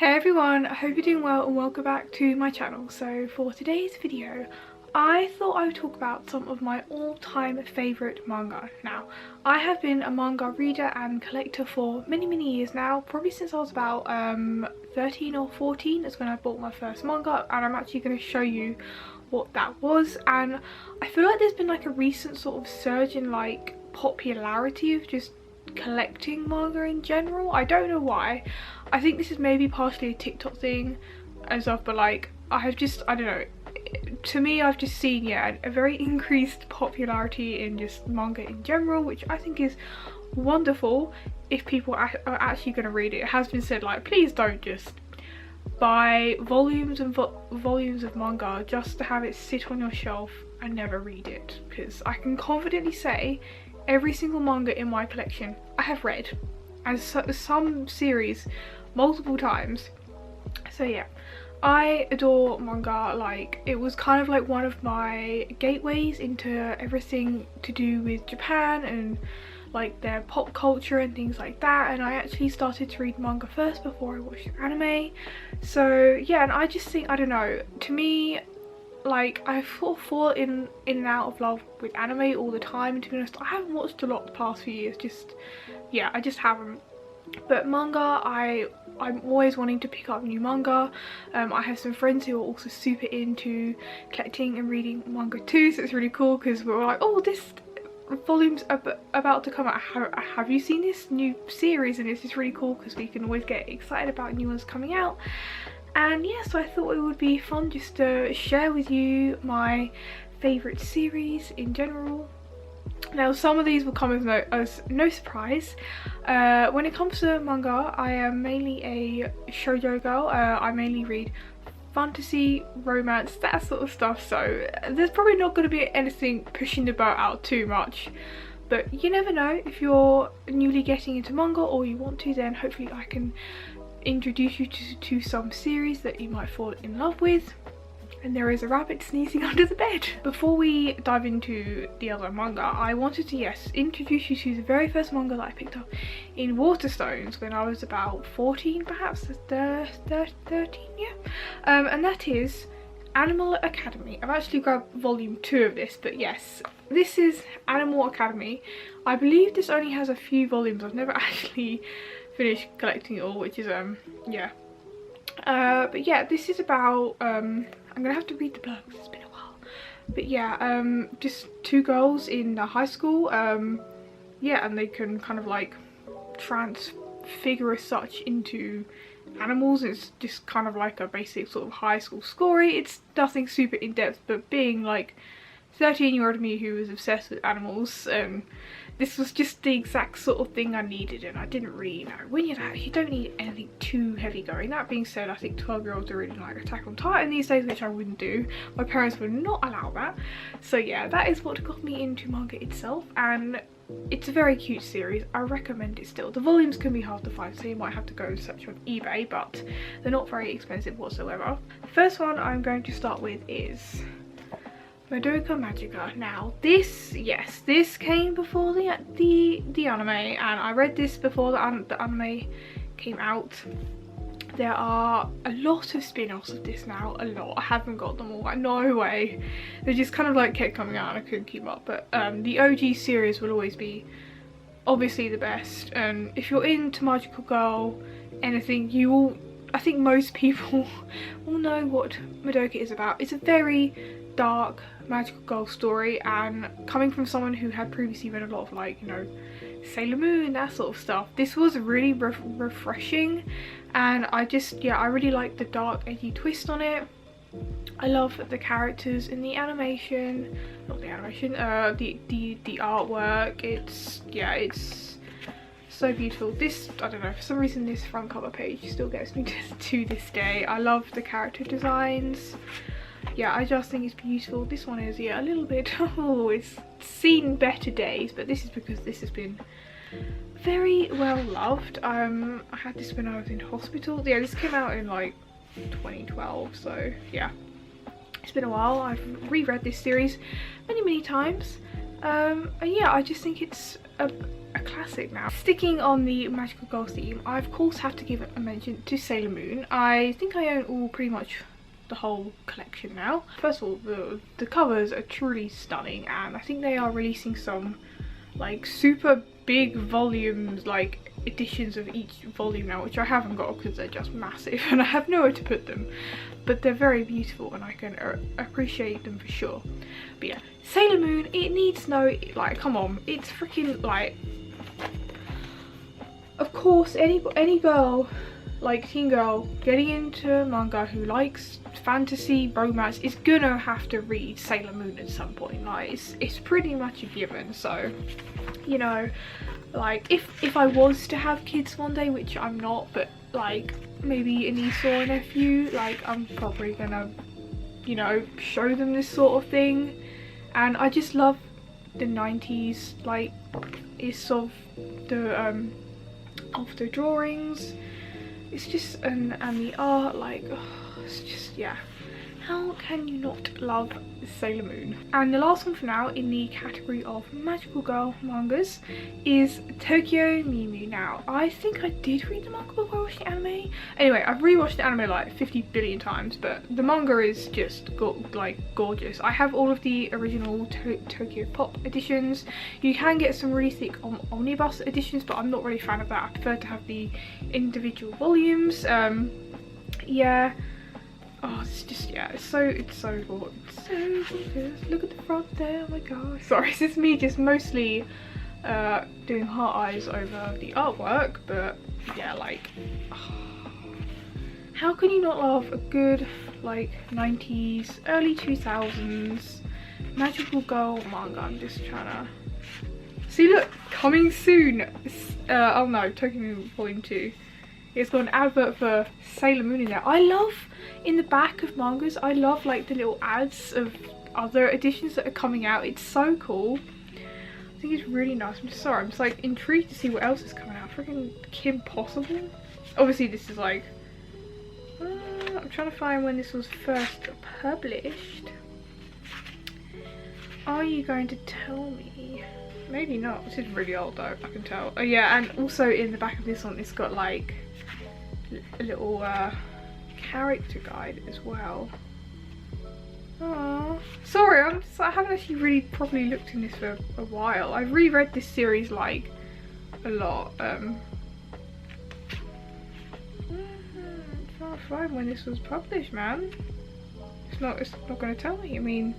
Hey everyone, I hope you're doing well and welcome back to my channel. So for today's video, I thought I would talk about some of my all-time favourite manga. Now, I have been a manga reader and collector for many years now, probably since I was about 13 or 14 is when I bought my first manga, and I'm actually going to show you what that was. And I feel like there's been like a recent sort of surge in like popularity of just collecting manga in general. I don't know why. I think this is maybe partially a TikTok thing and stuff, but like I don't know, to me I've just seen a very increased popularity in just manga in general, which I think is wonderful if people are actually going to read it. It has been said like, please don't just buy volumes and volumes of manga just to have it sit on your shelf and never read it, because I can confidently say every single manga in my collection I have read, and some series multiple times. So yeah, I adore manga. Like, it was kind of like one of my gateways into everything to do with Japan and like their pop culture and things like that, and I actually started to read manga first before I watched anime. So yeah, and I just think, I don't know, to me, like, I sort of fall in and out of love with anime all the time, and to be honest I haven't watched a lot the past few years, I just haven't. But manga, I'm always wanting to pick up new manga. I have some friends who are also super into collecting and reading manga too, so it's really cool because we're all like, oh, this volume's about to come out, have you seen this new series? And it's just really cool because we can always get excited about new ones coming out. And yeah, so I thought it would be fun just to share with you my favourite series in general. Now, some of these will come as no surprise. When it comes to manga, I am mainly a shoujo girl. I mainly read fantasy, romance, that sort of stuff, so there's probably not going to be anything pushing the boat out too much. But you never know, if you're newly getting into manga or you want to, then hopefully I can introduce you to some series that you might fall in love with. And there is a rabbit sneezing under the bed. Before we dive into the other manga, I wanted to, yes, introduce you to the very first manga that I picked up in Waterstones when I was about 14, perhaps 13, yeah. And that is Animal Academy. I've actually grabbed volume 2 of this, but yes, this is Animal Academy. I believe this only has a few volumes. I've never actually finished collecting it all, which is yeah. But yeah, this is about I'm gonna have to read the blurb because it's been a while. But yeah, just two girls in high school, yeah, and they can kind of like transfigure as such into animals. It's just kind of like a basic sort of high school story. It's nothing super in-depth, but being like 13-year-old me who was obsessed with animals, this was just the exact sort of thing I needed, and I didn't really know. When you're that, you don't need anything too heavy going. That being said, I think 12-year-olds are really like Attack on Titan these days, which I wouldn't do. My parents would not allow that. So yeah, that is what got me into manga itself, and it's a very cute series. I recommend it still. The volumes can be hard to find, so you might have to go and search on eBay, but they're not very expensive whatsoever. The first one I'm going to start with is Madoka Magica. Now this, yes, this came before the anime, and I read this before the anime came out. There are a lot of spin-offs of this now, a lot. I haven't got them all, like, no way. They just kind of like kept coming out and I couldn't keep up, but the OG series will always be obviously the best. And if you're into magical girl anything, you will, I think most people will know what Madoka is about. It's a very dark magical girl story, and coming from someone who had previously read a lot of, like, you know, Sailor Moon, that sort of stuff, this was really refreshing, and I really like the dark edgy twist on it. I love the characters in the animation, not the animation, the artwork. It's so beautiful. This, I don't know, for some reason this front cover page still gets me to this day. I love the character designs. Yeah, I just think it's beautiful. This one is, yeah, a little bit, oh, it's seen better days, but this is because this has been very well loved. I had this when I was in hospital. Yeah, this came out in like 2012, so yeah, it's been a while. I've reread this series many times, and yeah, I just think it's a classic now. Sticking on the magical girl theme, I of course have to give a mention to Sailor Moon. I think I own all pretty much the whole collection now. First of all, the covers are truly stunning, and I think they are releasing some like super big volumes, like editions of each volume now, which I haven't got because they're just massive and I have nowhere to put them, but they're very beautiful and I can appreciate them for sure. But yeah, Sailor Moon, it needs no, like, come on, it's freaking, like, of course any girl, like teen girl getting into manga who likes fantasy romance is gonna have to read Sailor Moon at some point. Like, it's pretty much a given. So, you know, like if I was to have kids one day, which I'm not, but like maybe a niece or a nephew, like I'm probably gonna, you know, show them this sort of thing. And I just love the 90s, like, it's of the drawings. It's just and the art, like, oh, it's just, yeah, how can you not love Sailor Moon? And the last one for now in the category of magical girl mangas is Tokyo Mew Mew. Now, I think I did read the manga before I watched the anime. Anyway, I've rewatched the anime like 50 billion times, but the manga is just like gorgeous. I have all of the original Tokyo Pop editions. You can get some really thick omnibus editions, but I'm not really a fan of that. I prefer to have the individual volumes. Yeah. Oh, it's just, yeah, it's so good. It's so gorgeous. Look at the front there, oh my god. Sorry, this is me just mostly doing heart eyes over the artwork, but yeah, like, oh, how can you not love a good, like, 90s, early 2000s magical girl manga? I'm just trying to see, look, coming soon. Oh no, Tokyo Mew Volume 2. It's got an advert for Sailor Moon in there. I love, in the back of mangas, I love like the little ads of other editions that are coming out. It's so cool. I think it's really nice. I'm just sorry, I'm just like intrigued to see what else is coming out. Freaking Kim Possible. Obviously this is like, I'm trying to find when this was first published. Are you going to tell me? Maybe not. This is really old though, I can tell. Oh yeah, and also in the back of this one it's got like a little character guide as well. Oh, sorry, I haven't actually really properly looked in this for a while. I've reread this series like a lot. I'm trying to find when this was published, man. It's not going to tell me. I mean,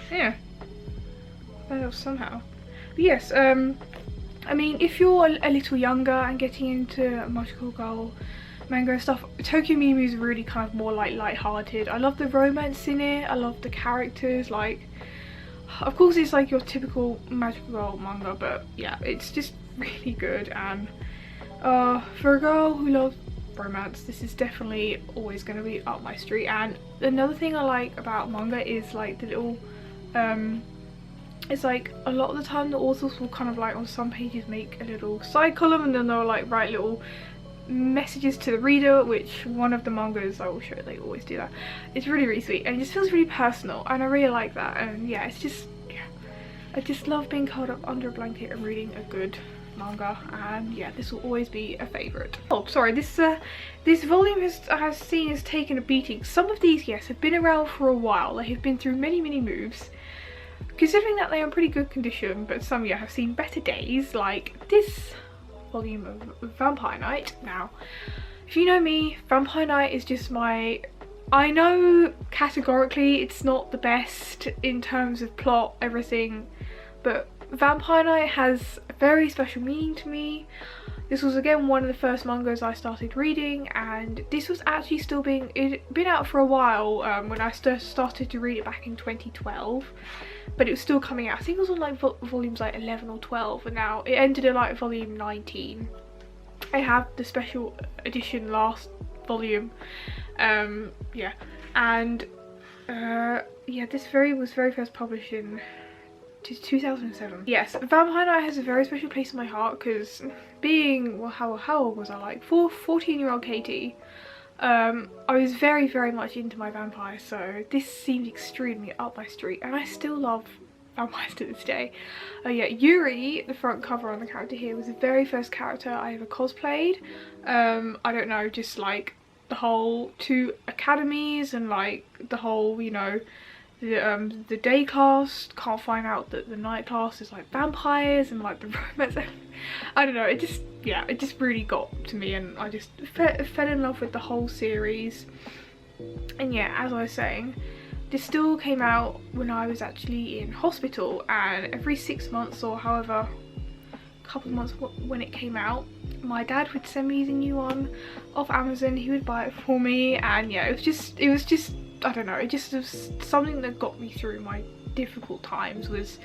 yeah, somehow. But yes, I mean, if you're a little younger and getting into magical girl manga and stuff, Tokyo Mew Mew is really kind of more like light-hearted. I love the romance in it. I love the characters. Like, of course it's like your typical magical girl manga, but yeah, it's just really good. And for a girl who loves romance, this is definitely always going to be up my street. And another thing I like about manga is like the little it's like a lot of the time the authors will kind of like on some pages make a little side column, and then they'll like write little messages to the reader, which one of the mangas I will show, they always do that. It's really, really sweet and it just feels really personal, and I really like that. And yeah, it's just, yeah, I just love being curled up under a blanket and reading a good manga, and yeah, this will always be a favourite. Oh, sorry, this volume has taken a beating. Some of these, yes, have been around for a while. They have been through many moves, considering that they are in pretty good condition, but some, yeah, have seen better days, like this volume of Vampire Knight. Now, if you know me, Vampire Knight is just my, I know categorically it's not the best in terms of plot, everything, but Vampire Knight has a very special meaning to me. This was again one of the first mangas I started reading, and this was actually still been out for a while when I started to read it back in 2012, but it was still coming out. I think it was on like volumes like 11 or 12, and now it ended at like volume 19. I have the special edition last volume, yeah, and yeah, this was very first published in 2007. Yes, Vampire Knight has a very special place in my heart because being, well, how old was I, like 14-year-old Katie, I was very much into my vampire, so this seemed extremely up my street, and I still love vampires to this day. Yeah, Yuri, the front cover on the character here, was the very first character I ever cosplayed. I don't know, just like the whole 2 academies and like the whole, you know, the day class can't find out that the night class is like vampires, and like the romance. I don't know, it just, yeah, it just really got to me, and I just fell in love with the whole series. And yeah, as I was saying, this still came out when I was actually in hospital, and every 6 months or however, couple of months when it came out, my dad would send me the new one off Amazon. He would buy it for me, and yeah, it was just I don't know, it just was something that got me through my difficult times, was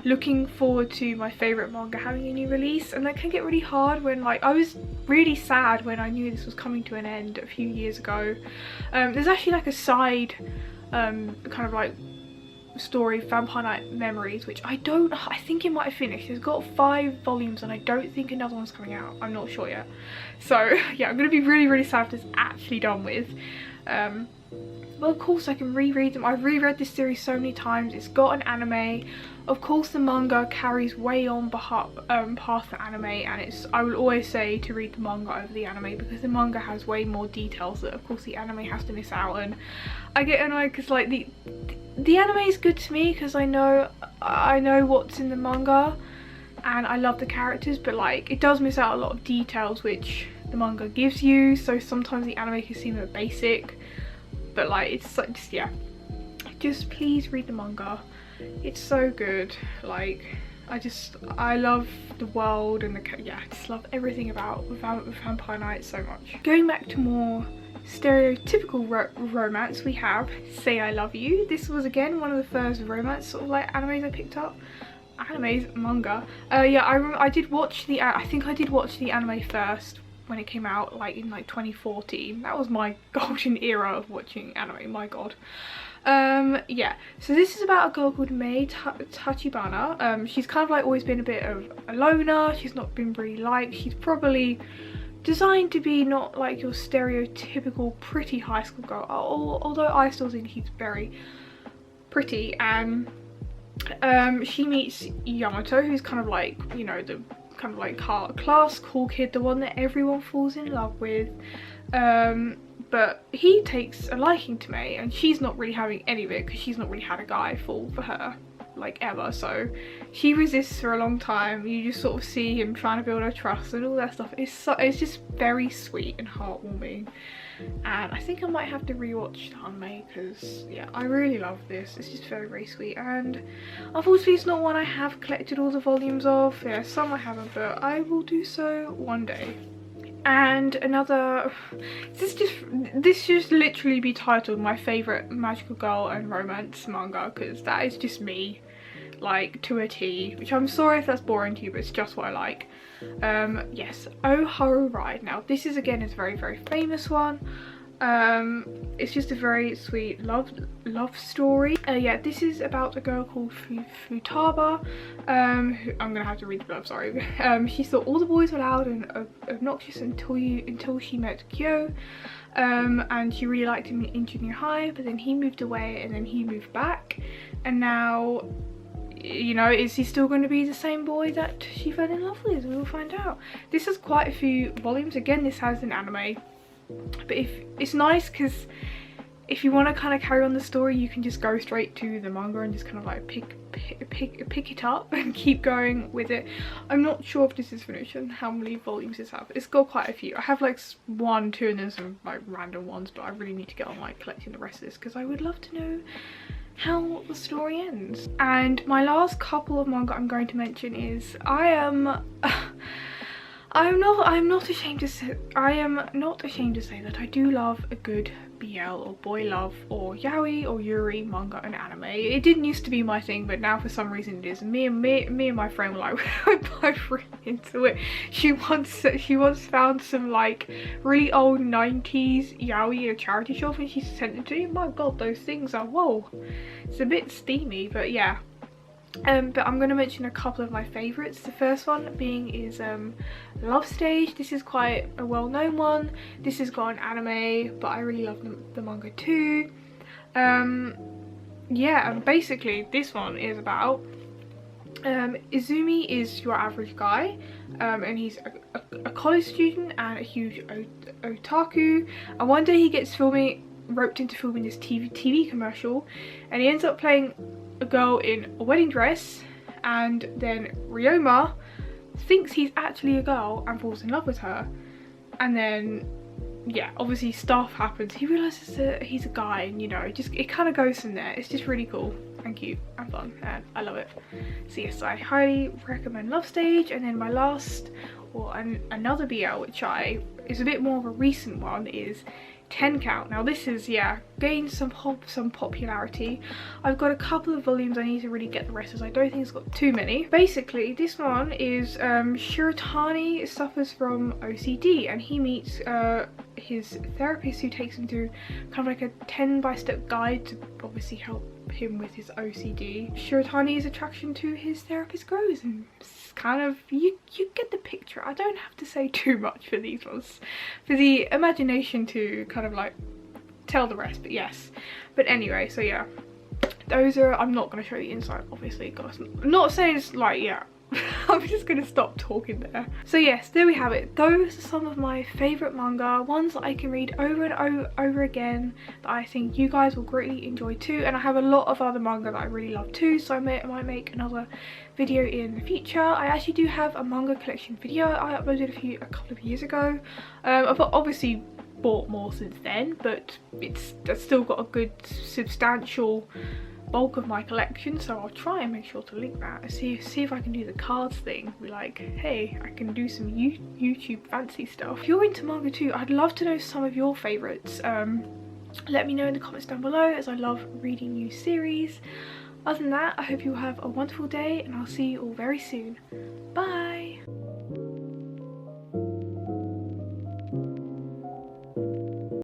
looking forward to my favourite manga having a new release. And that can get really hard when, like, I was really sad when I knew this was coming to an end a few years ago. There's actually like a side kind of like story, Vampire Night Memories, which I think it might have finished. It's got 5 volumes and I don't think another one's coming out. I'm not sure yet. So yeah, I'm gonna be really sad if it's actually done with. Well, of course I can reread them. I've reread this series so many times. It's got an anime. Of course the manga carries way on past the anime, and I will always say to read the manga over the anime, because the manga has way more details that of course the anime has to miss out. And I get annoyed because like the anime is good to me because I know what's in the manga and I love the characters, but like it does miss out a lot of details which the manga gives you, so sometimes the anime can seem a bit basic. But like, it's like, just, yeah, just please read the manga. It's so good. Like, I love the world and yeah, I just love everything about Vampire Night so much. Going back to more stereotypical romance, we have Say I Love You. This was again one of the first romance sort of like animes I picked up. Manga. Yeah, I did watch the, I think I did watch the anime first when it came out, like in like 2014. That was my golden era of watching anime, my god. Yeah, so this is about a girl called Mei Tachibana. She's kind of like always been a bit of a loner. She's not been really liked. She's probably designed to be not like your stereotypical pretty high school girl, although I still think she's very pretty. And she meets Yamato, who's kind of like, you know, the kind of like class cool kid, the one that everyone falls in love with. But he takes a liking to Mei, and she's not really having any of it because she's not really had a guy fall for her like ever, so she resists for a long time. You just sort of see him trying to build her trust and all that stuff. It's just very sweet and heartwarming, and I think I might have to rewatch the anime because yeah, I really love this. It's just very sweet, and unfortunately it's not one I have collected all the volumes of. Yeah, some I haven't, but I will do so one day. And another, this just literally be titled my favourite magical girl and romance manga, because that is just me, like to a T, which I'm sorry if that's boring to you, but it's just what I like. Yes, Oh Haru Ride. Now this is again a very famous one. It's just a very sweet love story. Yeah, this is about a girl called Futaba, who, I'm gonna have to read the blurb, sorry. She thought all the boys were loud and obnoxious until she met Kyo, and she really liked him in junior high, but then he moved away and then he moved back, and now, you know, is he still going to be the same boy that she fell in love with? We'll find out. This has quite a few volumes. Again, this has an anime, but it's nice because if you want to kind of carry on the story, you can just go straight to the manga and just kind of like pick it up and keep going with it. I'm not sure if this is finished and how many volumes this has. It's got quite a few. I have like 1, 2 and then some like random ones, but I really need to get on like collecting the rest of this because I would love to know how the story ends. And my last couple of manga I'm going to mention is I'm not ashamed to say that I do love a good BL or boy love or yaoi or yuri manga and anime. It didn't used to be my thing, but now for some reason it is. Me and my friend were like, we're both really into it. She once found some like really old 90s yaoi at a charity shop and she sent it to me. My god, those things are, whoa, it's a bit steamy, but yeah. But I'm going to mention a couple of my favourites. The first one being is Love Stage. This is quite a well-known one. This has got an anime, but I really love the manga too. Yeah, and basically this one is about Izumi is your average guy, and he's a college student and a huge otaku, and one day he gets roped into filming this TV commercial, and he ends up playing a girl in a wedding dress, and then Ryoma thinks he's actually a girl and falls in love with her, and then yeah, obviously stuff happens. He realizes that he's a guy, and you know, it kind of goes from there. It's just really cool and cute and fun, and I love it. So yes, I highly recommend Love Stage. And then my last, or another BL, which is a bit more of a recent one, is 10 Count. Now this is, yeah, gained some popularity. I've got a couple of volumes. I need to really get the rest, as I don't think it's got too many. Basically, this one is Shiratani suffers from OCD, and he meets his therapist, who takes him through kind of like a 10-step guide to obviously help him with his OCD. Shiratani's attraction to his therapist grows, and it's kind of, you get the picture. I don't have to say too much for these ones, for the imagination to kind of like tell the rest, but yes. But anyway, so yeah, those are, I'm not going to show the inside obviously, guys. I'm not saying it's like, yeah, I'm just going to stop talking there. So yes, there we have it. Those are some of my favourite manga, ones that I can read over and over again, that I think you guys will greatly enjoy too. And I have a lot of other manga that I really love too, so I might make another video in the future. I actually do have a manga collection video I uploaded a couple of years ago. I've obviously bought more since then, but it's still got a good substantial bulk of my collection, so I'll try and make sure to link that and see if I can do the cards thing. Be like, hey, I can do some YouTube fancy stuff. If you're into manga too, I'd love to know some of your favorites. Let me know in the comments down below, as I love reading new series. Other than that, I hope you have a wonderful day, and I'll see you all very soon. Bye.